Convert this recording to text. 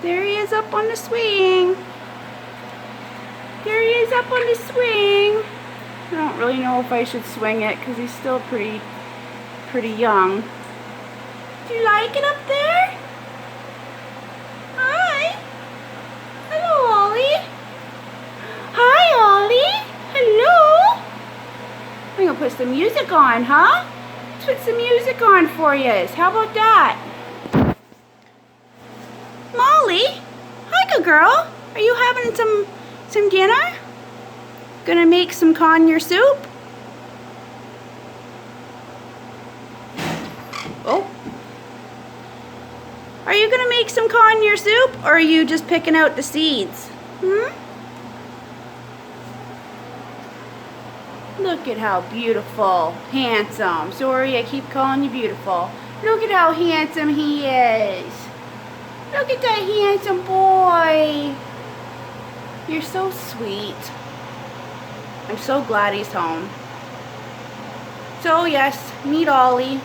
There he is up on the swing. There he is up on the swing. I don't really know if I should swing it because he's still pretty young. Do you like it up there? Hi. Hello, Ollie. Hi, Ollie. Hello. I'm going to put some music on, huh? Let's put some music on for you. How about that? Molly. Hi, good girl. Are you having some dinner? Gonna make some conure soup? Oh. Are you gonna make some conure soup, or are you just picking out the seeds? Look at how beautiful, handsome. Sorry, I keep calling you beautiful. Look at how handsome he is. Look at that handsome boy. You're so sweet. I'm so glad he's home. So yes, meet Ollie.